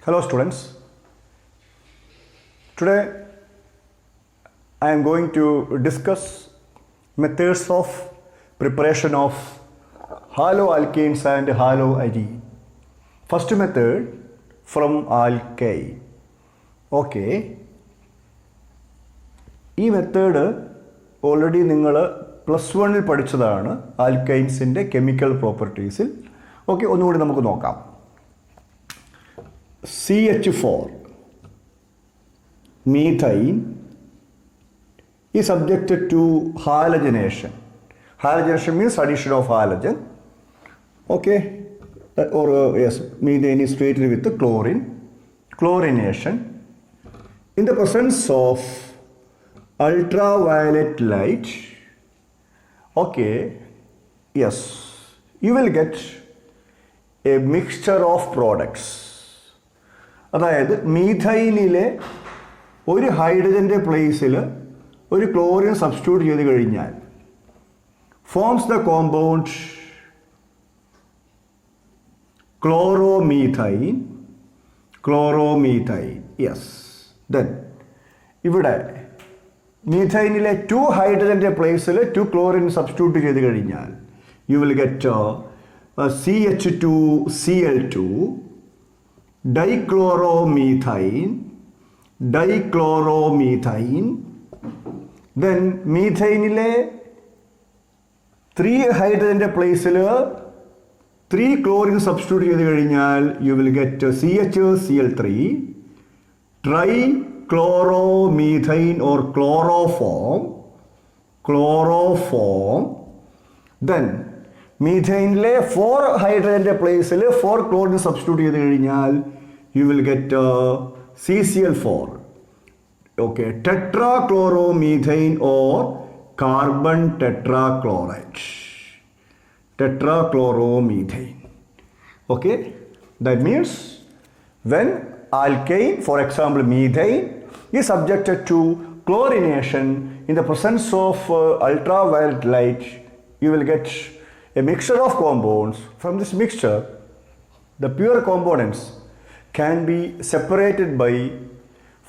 Hello students. Today I am going to discuss methods of preparation of haloalkanes and haloalkene. First method from alkyne. Okay. ഈ method already നിങ്ങൾ +1 പഠിച്ചതാണ് ആൽക്കൈൻസിൻ്റെ chemical പ്രോപ്പർട്ടീസിൽ. Okay, ഒന്നുകൂടി നമുക്ക് നോക്കാം. CH4 methane is subjected to halogenation. Halogenation means addition of halogen. Okay, yes, methane is treated with the chlorine. Chlorination in the presence of ultraviolet light. Okay, yes, you will get a mixture of products. അതായത് മീഥൈനിലെ ഒരു ഹൈഡ്രജൻ്റെ പ്ലേസിൽ ഒരു chlorine substitute ചെയ്ത് കഴിഞ്ഞാൽ forms the compound chloromethane. Yes, then ഇവിടെ മീഥൈനിലെ 2 ഹൈഡ്രജൻ്റെ പ്ലേസിൽ 2 chlorine substitute ചെയ്ത് കഴിഞ്ഞാൽ you will get CH2Cl2 dichloromethane. Then മീഥൈനിലെ 3 ഹൈഡ്രജൻ്റെ പ്ലേസിൽ 3 ക്ലോറിൻ സബ്സ്റ്റിറ്റ്യൂട്ട് ചെയ്ത് കഴിഞ്ഞാൽ you will get CHCl3 trichloromethane or chloroform. Then മീഥൈനിലെ 4 ഹൈഡ്രജൻ്റെ പ്ലേസിൽ 4 ക്ലോറിൻ സബ്സ്റ്റിറ്റ്യൂട്ട് ചെയ്ത് കഴിഞ്ഞാൽ you will get CCl4. Okay, tetrachloromethane or carbon tetrachloromethane. Okay, that means when alkane, for example methane, is subjected to chlorination in the presence of ultraviolet light, you will get a mixture of compounds. From this mixture, the pure components can be separated by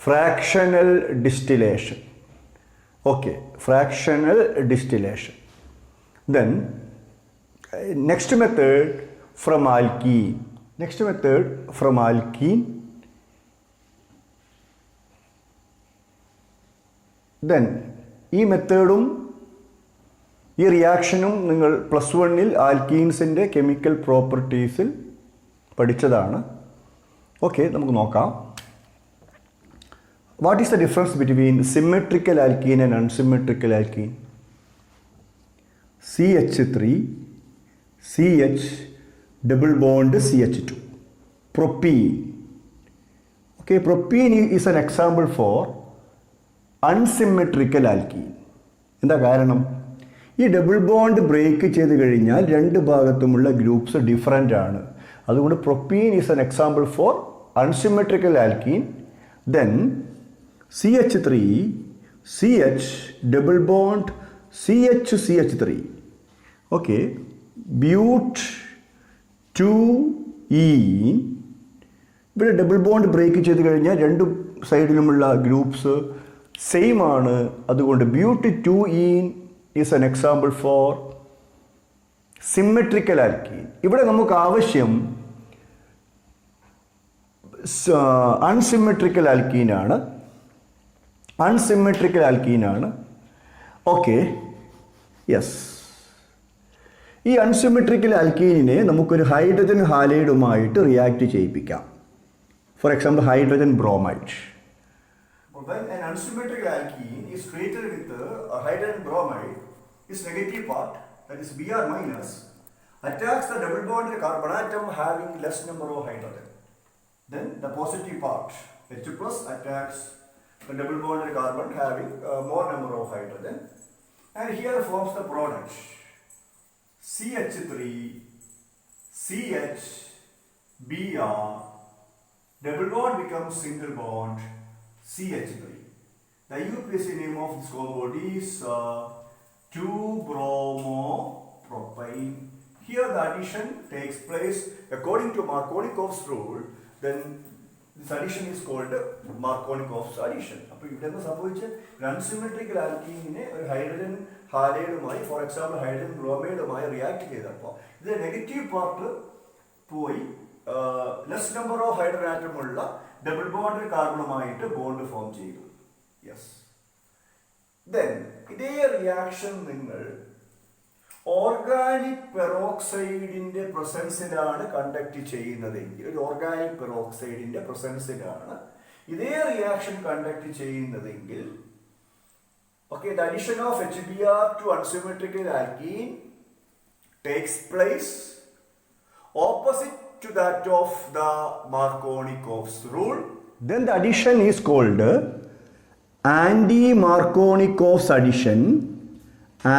fractional distillation. Okay, fractional distillation. Then next method from alkene. Then ഈ മെത്തേഡും ഈ റിയാക്ഷനും നിങ്ങൾ +1 ആൽക്കീൻസിൻ്റെ chemical പ്രോപ്പർട്ടീസിൽ പഠിച്ചതാണ്. Okay, നമുക്ക് നോക്കാം. What is the difference between symmetrical alkene and unsymmetrical alkene? CH3 CH double bond CH2. Propene. Okay, propene is an example for unsymmetrical alkene. എന്താ കാരണം? ഈ double bond break ചെയ്ത് കഴിഞ്ഞാൽ 2 ഭാഗത്തുമുള്ള ഗ്രൂപ്പ്സ് ഡിഫറൻ്റ് ആണ്. അതുകൊണ്ട് propene is an example four unsymmetrical alkene. Then CH3 CH double bond CH3. Okay, ബ്യൂട്ട് 2ene. ഇവിടെ double bond break ചെയ്ത് കഴിഞ്ഞാൽ 2 സൈഡിലുമുള്ള ഗ്രൂപ്പ്സ് സെയിം ആണ്. അതുകൊണ്ട് but 2ene is an example for symmetrical alkene. ഇവിടെ നമുക്ക് ആവശ്യം അൺസിമെട്രിക്കൽ ആൽക്കീനാണ്. ഓക്കെ, യെസ്, ഈ അൺസിമെട്രിക്കൽ ആൽക്കീനിനെ നമുക്കൊരു ഹൈഡ്രജൻ ഹാലൈഡുമായിട്ട് റിയാക്ട് ചെയ്യിപ്പിക്കാം. For example hydrogen bromide. When an unsymmetrical alkene is treated with hydrogen bromide, its negative part, that is Br minus, attacks the double bonded carbon atom having less number of hydrogen. Then the positive part, H plus, attacks the double bonded carbon having more number of hydrogen, and here forms the product CH3 CH Br, double bond becomes single bond CH3. The UPC name of this compound is 2-bromopropane. Here the addition takes place according to Markovnikov's rule. Then This addition is called Markovnikov's addition. അപ്പോൾ ഇവിടെ എന്താ സംഭവിച്ചത്? Unsymmetrical ആൽക്കീനിനെ ഒരു hydrogen ഹാലൈഡുമായി, for example hydrogen ബ്രോമൈഡുമായി react ചെയ്തപ്പോൾ ഇത് നെഗറ്റീവ് പാർട്ട് പോയി less number of hydrogen atom ഉള്ള ഡബിൾ ബോണ്ട് കാർബണുമായിട്ട് ബോണ്ട് ഫോം ചെയ്തു. യെസ്. ദെൻ ഇതേ റിയാക്ഷൻ നിങ്ങൾ ഓർഗാനിക് പെറോക്സൈഡിന്റെ പ്രസൻസിലാണ് കണ്ടക്ട് ചെയ്യുന്നതെങ്കിൽ, ഒരു ഓർഗാനിക് പെറോക്സൈഡിന്റെ പ്രസൻസിലാണ് ഇതേ റിയാക്ഷൻ കണ്ടക്ട് ചെയ്യുന്നതെങ്കിൽ, okay, the addition of HBr to unsymmetrical alkene takes place opposite to that of the Markovnikov's rule. Then the addition is called anti-Markovnikov's addition.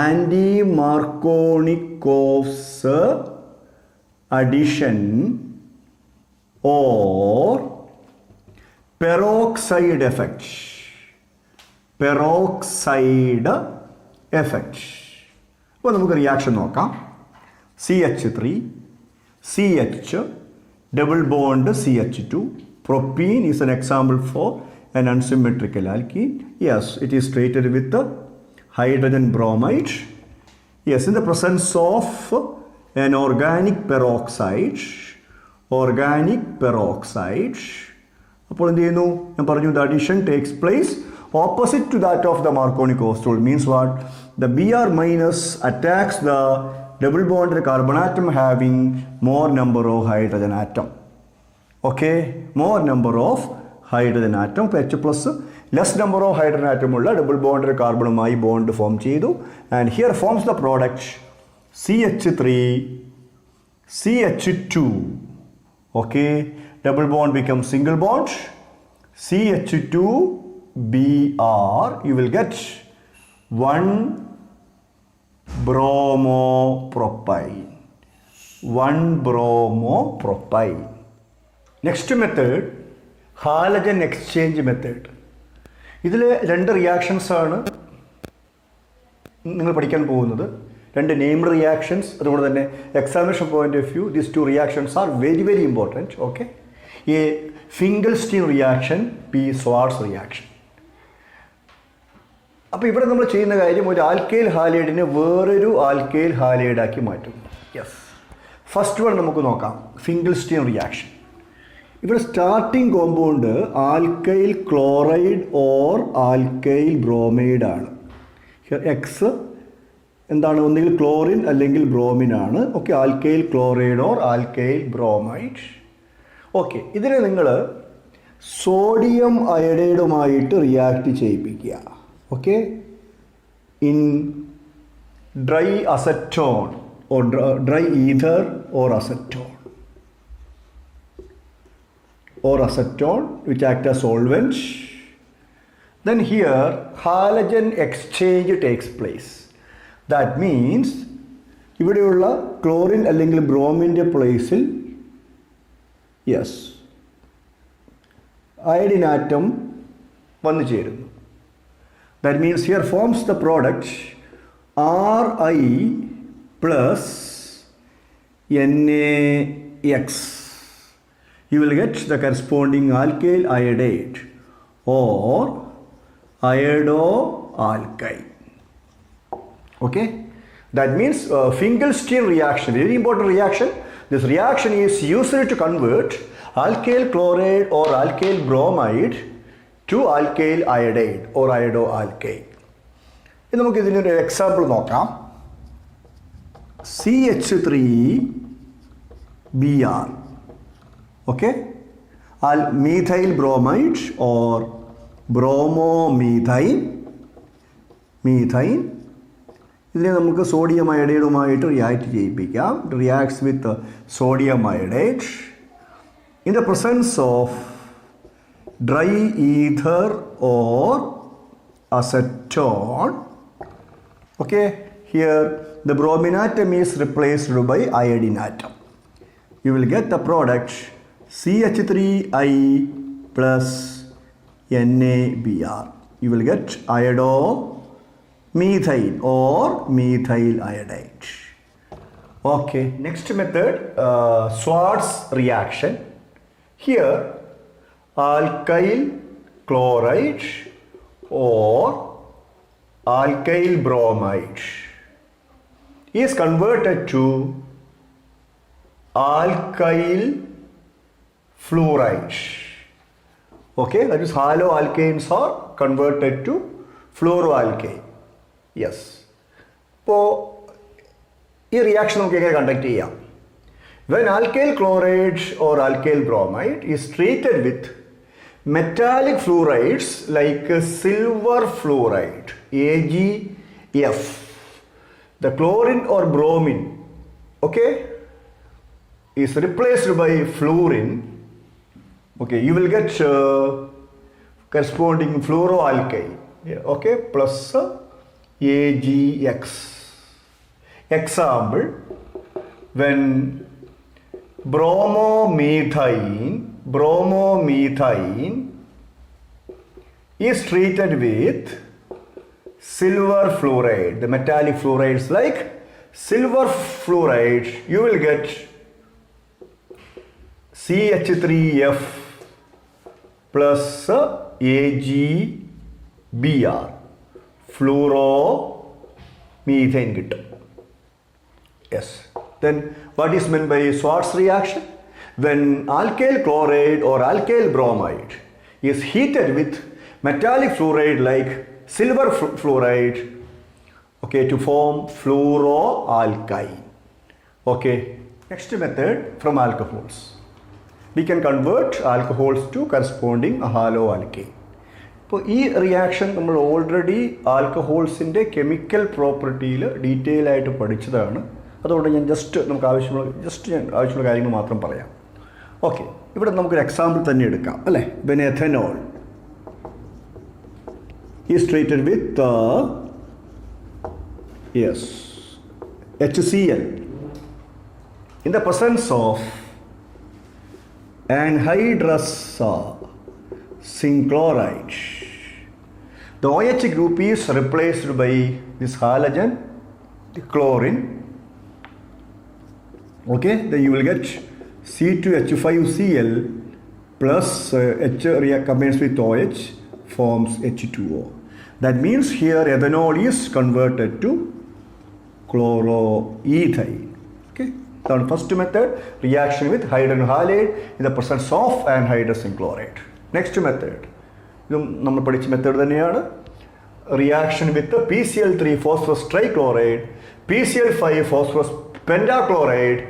Anti-Markovnikov's addition or peroxide effect. Peroxide effect. അപ്പോൾ നമുക്ക് reaction നോക്കാം. CH3 CH double bond CH2. Propene is an example for an unsymmetrical alkene. Yes, it is treated with the hydrogen bromide. Yes, in the presence of an organic peroxide. Organic peroxide. അപ്പോൾ എന്ത് ചെയ്യുന്നു? ഞാൻ പറഞ്ഞു, the addition takes place opposite to that of the Markovnikov's rule. Means what? The Br minus attacks the double bonded carbon atom having more number of hydrogen atom. Okay, more number of hydrogen atom. H plus less number of hydrogen atom ulla double bonded carbonumai bond form cheyidu, and here forms the product CH3 CH2. Okay, double bond becomes single bond CH2 Br. You will get 1 bromopropyne. 1 bromopropyne. Next method, halogen exchange method. ഇതിൽ രണ്ട് reactions ആണ് നിങ്ങൾ പഠിക്കാൻ പോകുന്നത്. രണ്ട് named reactions. അതുകൊണ്ട് തന്നെ examination point of view these two reactions are very very important. Okay, a Finkelstein reaction, P Swarts reaction. അപ്പോൾ ഇവിടെ നമ്മൾ ചെയ്യുന്ന കാര്യം, ഒരു ആൽക്കൈൽ ഹാലൈഡിനെ വേറൊരു ആൽക്കൈൽ ഹാലൈഡാക്കി മാറ്റും. യെസ്. ഫസ്റ്റ് വൺ നമുക്ക് നോക്കാം, ഫിംഗൽസ്റ്റീൻ റിയാക്ഷൻ. ഇവിടെ starting compound alkyl chloride or alkyl bromide ആണ്. എക്സ് എന്താണ്? ഒന്നുകിൽ ക്ലോറിൻ അല്ലെങ്കിൽ ബ്രോമിൻ ആണ്. Okay, alkyl chloride or alkyl bromide. Okay, ഇതിനെ നിങ്ങൾ സോഡിയം അയഡൈഡുമായിട്ട് റിയാക്ട് ചെയ്യിപ്പിക്കുക. Okay, in dry acetone or dry ether or acetone which act as solvent. Then here halogen exchange takes place. That means ഇവിടെയുള്ള chlorine അല്ലെങ്കിൽ ബ്രോമിൻ്റെ പ്ലേസിൽ yes iodine atom വന്നു ചേരുന്നു. That means here forms the product Ri plus NaX. You will get the corresponding alkyl iodide or iodoalkyl. Okay, that means Finkelstein reaction, very important reaction. This reaction is used to convert alkyl chloride or alkyl bromide to alkyl iodide or iodoalkyl. ഇനി നമുക്ക് ഇതിനൊരു example നോക്കാം. CH3Br. Okay, methyl bromide or bromomethine. ഇതിനെ നമുക്ക് sodium അയഡൈഡുമായിട്ട് react ചെയ്യിപ്പിക്കാം. It reacts with sodium iodide in the presence of dry ether or acetone. Okay, here the bromine atom is replaced by iodine atom. You will get the product CH3I plus NaBr. You will get iodomethane or methyl iodide. Okay, next method, Swartz reaction. Here alkyl chloride or alkyl bromide is converted to alkyl fluoride. Okay, that is haloalkanes are converted to fluoroalkane. Yes. അപ്പോൾ ഈ reaction നമുക്ക് എങ്ങനെ conduct ചെയ്യാം? When alkyl chloride or alkyl bromide is treated with metallic fluorides like silver fluoride, AgF, the chlorine or bromine, okay, is replaced by fluorine, okay, you will get corresponding fluoroalkyl, okay, plus AgX. Example, when bromomethane is treated with silver fluoride, the metallic fluorides like silver fluoride, you will get CH3F plus AgBr, fluoromethane കിട്ടും. Yes. Then what is meant by Schwarz reaction? When alkyl chloride or alkyl bromide is heated with metallic fluoride like silver fluoride, okay, to form fluoroalkyne. Okay. Next method from alcohols. We can convert alcohols to corresponding haloalkane. ഇപ്പോൾ ഈ reaction നമ്മൾ already ആൽക്കഹോൾസിൻ്റെ chemical പ്രോപ്പർട്ടിയിൽ detail ആയിട്ട് പഠിച്ചതാണ്. അതുകൊണ്ട് ഞാൻ നമുക്ക് ആവശ്യമുള്ള കാര്യങ്ങൾ മാത്രം പറയാം. ഓക്കെ, ഇവിടെ നമുക്കൊരു എക്സാമ്പിൾ തന്നെ എടുക്കാം അല്ലേ. When ethanol is treated with HCl in the presence of anhydrous zinc chloride, the OH group is replaced by this halogen, the chlorine. Okay, then you will get C2H5Cl plus H combines with OH forms H2O. That means here ethanol is converted to chloroethane. Okay, the first method, reaction with hydrogen halide in the presence of anhydrous zinc chloride. Next method, ഇതും നമ്മൾ പഠിച്ച method തന്നെയാണ്. Reaction with PCl3 phosphorus trichloride, PCl5 phosphorus pentachloride,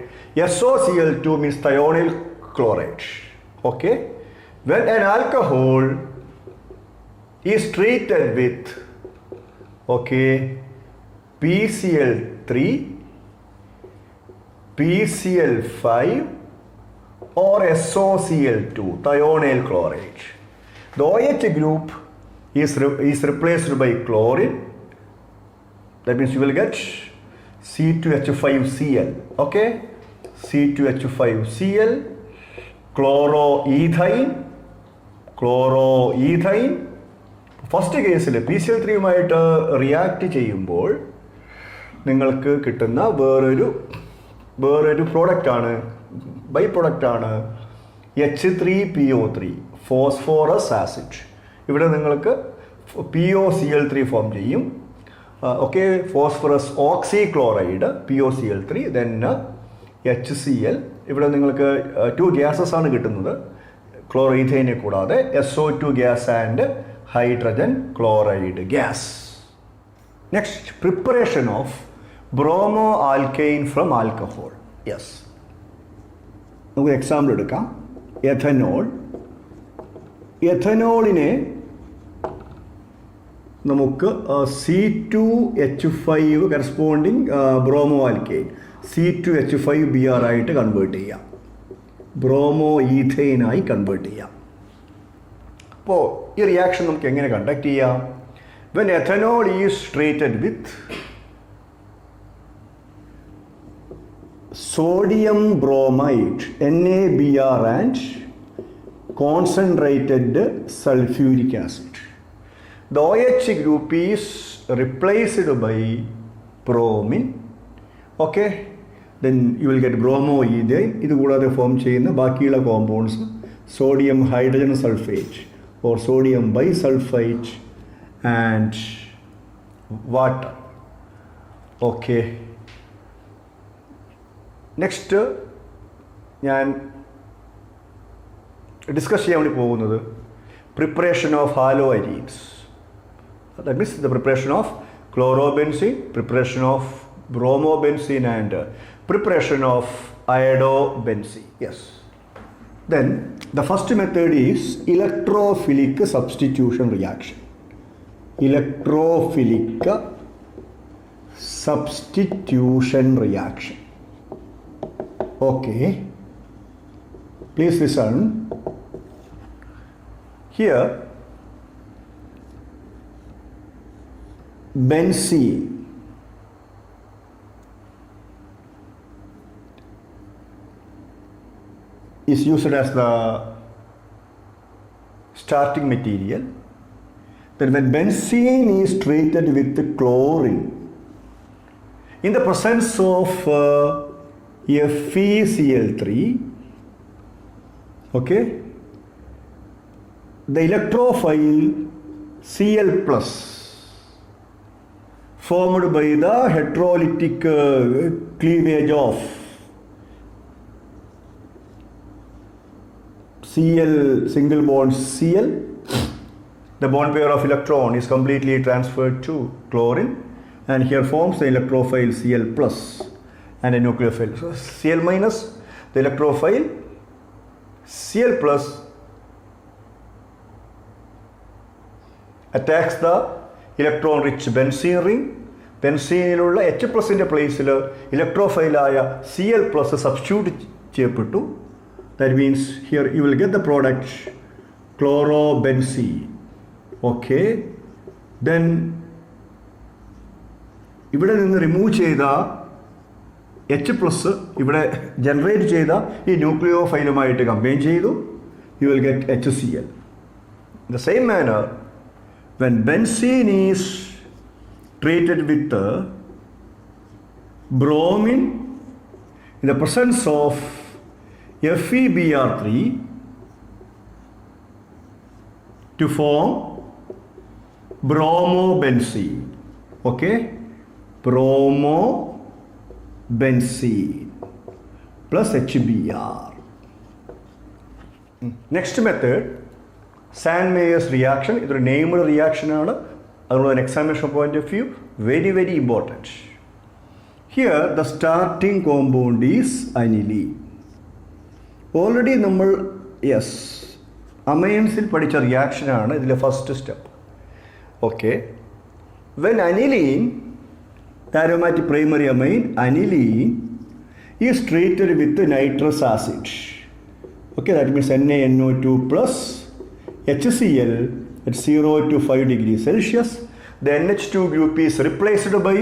SOCl2 means thionyl chloride. Okay, when an alcohol is treated with, okay, PCl3, PCl5 or SOCl2, thionyl chloride, the OH group is replaced by chlorine. That means you will get C2H5Cl. Okay, C2H5Cl, chloroethane. First കേസിൽ PCl3യുമായിട്ട് react ചെയ്യുമ്പോൾ നിങ്ങൾക്ക് കിട്ടുന്ന വേറൊരു പ്രോഡക്റ്റാണ്, by പ്രോഡക്റ്റാണ് H3PO3, phosphorous acid. ഇവിടെ നിങ്ങൾക്ക് POCl3 form ചെയ്യും. Okay, phosphorus oxychloride POCl3, then HCl. ഇവിടെ നിങ്ങൾക്ക് 2 ഗ്യാസസ് ആണ് കിട്ടുന്നത്, ക്ലോറോഈഥൈനെ കൂടാതെ SO2 gas and hydrogen chloride gas. Next, preparation of bromoalkane from alcohol. Yes, നമുക്ക് എക്സാമ്പിൾ എടുക്കാം. എഥനോളിനെ നമുക്ക് C2H5 കറസ്പോണ്ടിങ് ബ്രോമോആൽക്കെയിൻ C2H5Br ആയിട്ട് കൺവേർട്ട് ചെയ്യാം, ബ്രോമോഈഥൈനായി കൺവേർട്ട് ചെയ്യാം. അപ്പോൾ ഈ റിയാക്ഷൻ നമുക്ക് എങ്ങനെ കണ്ടക്ട് ചെയ്യാം? When ethanol is treated with sodium bromide NaBr and concentrated sulfuric acid, the OH group is replaced by bromine. Okay, then you will get bromoethane. ഇത് കൂടാതെ ഫോം ചെയ്യുന്ന ബാക്കിയുള്ള compounds sodium hydrogen sulfate or sodium bisulfite and water. Okay. Next, ഞാൻ discuss ചെയ്യാൻ വേണ്ടി പോകുന്നത് preparation of haloarenes. That means the preparation of chlorobenzene, preparation of bromobenzene and preparation of iodobenzene. Yes. Then the first method is electrophilic substitution reaction. Electrophilic substitution reaction. Okay. Please listen. Here, benzene is used as the starting material. Then when benzene is treated with chlorine in the presence of FeCl3, okay, the electrophile Cl plus formed by the heterolytic cleavage of Cl single bond Cl, the bond pair of electron is completely transferred to chlorine and here forms the electrophile Cl plus and a nucleophile. So Cl minus, the electrophile Cl plus attacks the electron rich benzene ring. ബെൻസീനിലുള്ള H പ്ലസിൻ്റെ പ്ലേസിൽ ഇലക്ട്രോഫൈലായ Cl plus substitute ചെയ്യപ്പെട്ടു. That means here you will get the product chlorobenzene. Okay. Then ഇവിടെ നിന്ന് remove ചെയ്ത H plus ഇവിടെ generate ചെയ്ത ഈ ന്യൂക്ലിയോഫൈലുമായിട്ട് combine ചെയ്തു. You will get HCl. In the same manner, when benzene is treated with bromine in the presence of FeBr3 to form bromobenzene. Okay, bromobenzene plus HBr. Next method, Sand-Meyer's reaction. It's a named reaction. An examination point of view, very, very important. Here, the starting compound is aniline. Already, yes, amines in particular reaction is the first step. Okay. When aniline, aromatic primary amine, aniline is treated with the nitrous acid. Okay, that means NaNO2 plus HCl at 0 to 5 degrees Celsius. The NH2 group is replaced by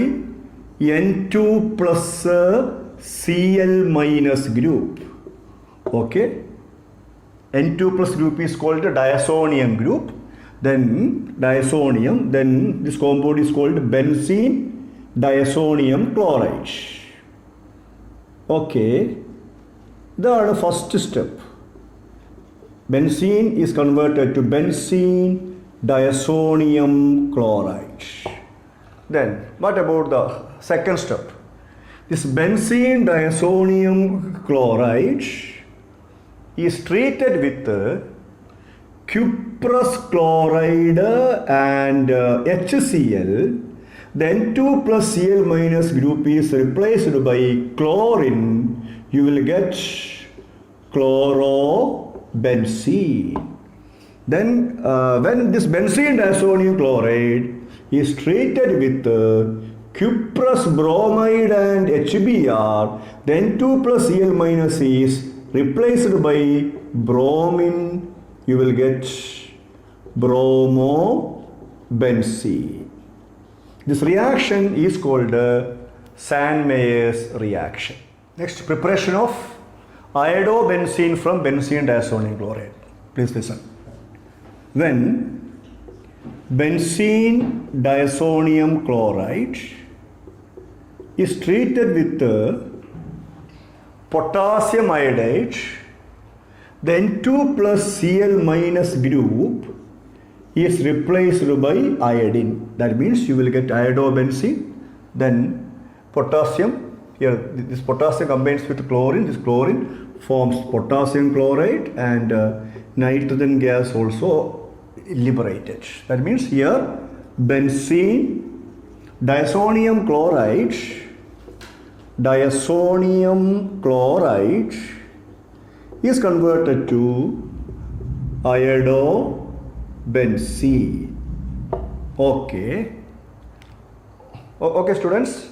N2 plus Cl minus group. Okay. N2 plus group is called the diazonium group. Then diazonium, then this compound is called benzene diazonium chloride. Okay. That's the first step. Benzene is converted to benzene diazonium chloride. Then what about the second step? This benzene diazonium chloride is treated with cuprous chloride and HCl. Then 2 plus Cl minus group is replaced by chlorine. You will get chlorobenzene. Then when this benzene diazonium chloride is treated with cuprous bromide and HBr, then 2 plus Cl minus is replaced by bromine. You will get bromobenzene. This reaction is called Sand-Meyer's reaction. Next, preparation of iodobenzene from benzene diazonium chloride. Please listen. When benzene diazonium chloride is treated with potassium iodide, the N2 plus Cl minus group is replaced by iodine. That means you will get iodobenzene, then potassium. Here this potassium combines with chlorine. This chlorine forms potassium chloride, and nitrogen gas also liberated. That means here benzene, diazonium chloride is converted to iodobenzene. Okay. Okay, students.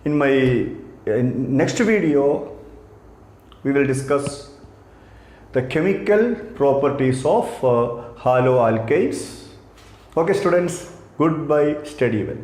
In my next video, we will discuss the chemical properties of haloalkanes. Okay, students. Goodbye. Study well.